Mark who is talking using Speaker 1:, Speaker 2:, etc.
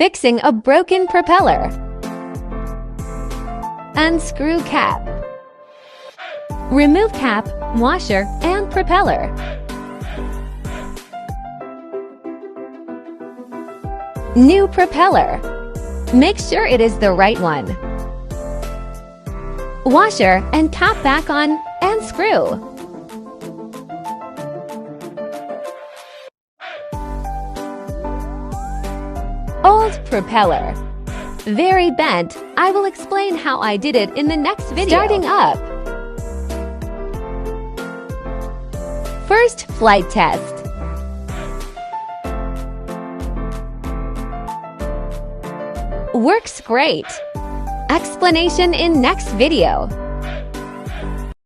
Speaker 1: Fixing a broken propeller. Unscrew cap. Remove cap, washer, and propeller. New propeller. Make sure it is the right one. Washer and cap back on and screw. Old propeller. Very bent. I will explain how I did it in the next video. Starting up. First flight test. Works great. Explanation in next video.